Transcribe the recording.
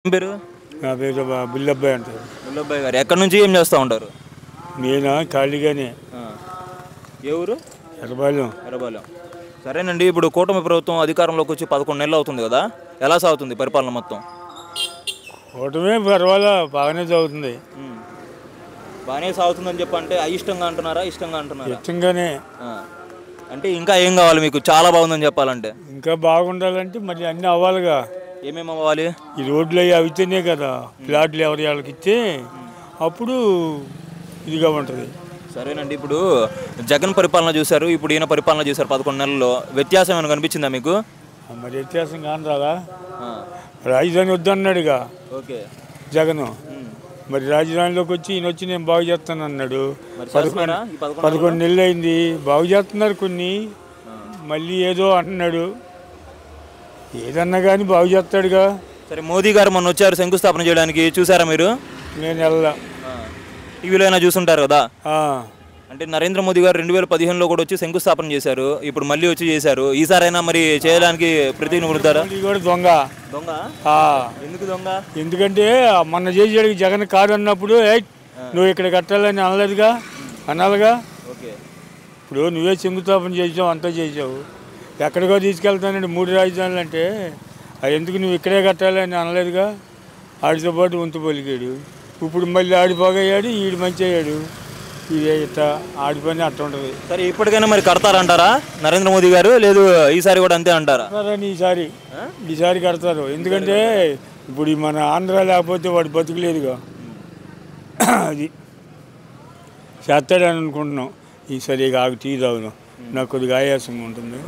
ఏం పేరు? నా పేరు బుల్లబ్బాయి అంటారు. బుల్లబ్బాయి గారు ఎక్కడి నుంచి ఏం చేస్తూ ఉంటారు? నేను ఖాళీగానే ఆ. ఏ ఊరు? ఎర్రబాలెం. ఎర్రబాలెం. సరేనండి, ఇప్పుడు కూటమి ప్రభుత్వం అధికారంలోకి వచ్చి 11 నెలలు అవుతుంది కదా, ఎలా సాగుతుంది పరిపాలన మొత్తం? ఓటమే పర్వాలా బాగానే చదువుతుంది. ఉమ్. బాగానే సాగుతుందని చెప్పంటే అయిష్టంగా అంటున్నారా, ఇష్టంగా అంటున్నారా? ఇష్టంగానే. ఆ. అంటే ఇంకా ఏం కావాలి మీకు చాలా బాగుందని చెప్పాలంటే? ఇంకా బాగుండాలంటే మరి అన్నీ అవ్వాలిగా. ఏమేమి అవ్వాలి? ఈ రోడ్లు అవి అయితేనే కదా ప్లాట్లు ఎవరి వాళ్ళకి ఇస్తే అప్పుడు ఇదిగా ఉంటుంది. సరేనండి, ఇప్పుడు జగన్ పరిపాలన చూశారు, ఇప్పుడు ఈయన పరిపాలన చూశారు 11 నెలల్లో, వ్యత్యాసం ఏమైనా కనిపించిందా మీకు? మరి వ్యత్యాసం కాని రాదా? ఆ. రాజధాని వద్దన్నాడుగా ఓకే. జగన్. ఉమ్. మరి రాజధానిలోకి వచ్చి ఈయన వచ్చి నేను బాగు చేస్తాను అన్నాడు. మరి చేస్తున్నారా ఈ 11 11 నెలలు అయింది, బాగు చేస్తున్నారు కొన్ని. మళ్ళీ ఏదో అంటున్నాడు, ఏదన్నా కానీ బాగు చేస్తాడుగా. సరే, మోదీ గారు మొన్న వచ్చారు శంకుస్థాపన చేయడానికి, చూసారా మీరు? నేను వెళ్ళా. టీవీలో అయినా చూసుంటారు కదా. ఆ. అంటే నరేంద్ర మోదీ గారు 2015లో కూడా వచ్చి శంకుస్థాపన చేశారు, ఇప్పుడు మళ్ళీ వచ్చి చేశారు. ఈసారైనా మరి చేయడానికి ప్రతిజ్ఞ కొడతారా? ఇది కూడా దొంగ. దొంగ? ఎందుకు దొంగ? ఎందుకంటే మొన్న చేసేవాడికి జగన్ కాదు అన్నప్పుడు నువ్వు ఇక్కడ కట్టాలని అనలేదుగా, అనాలిగా. ఓకే. ఇప్పుడు నువ్వే శంకుస్థాపన చేసావు, అంతా చేసావు, ఎక్కడికో తీసుకెళ్తానండి 3 రాజధానులు అంటే అది ఎందుకు నువ్వు ఇక్కడే కట్టాలని అనలేదుగా. ఆడితో పాటు వంతు పలికాడు. ఇప్పుడు మళ్ళీ ఆడి బాగయ్యాడు, ఈడు మంచి అయ్యాడు. ఇదే ఇట్లా ఆడి పని అట్ట ఉంటుంది. సరే, ఇప్పటికైనా మరి కడతారంటారా నరేంద్ర మోదీ గారు? లేదు ఈసారి కూడా అంతే అంటారా? ఈసారి కడతారు. ఎందుకంటే ఇప్పుడు మన ఆంధ్ర లేకపోతే వాడు బతుకులేదుగా. అది చేస్తాడని అనుకుంటున్నాం. ఈసారి టీ తాగుదాం, నాకు కొద్దిగా ఆయాసంగా ఉంటుంది.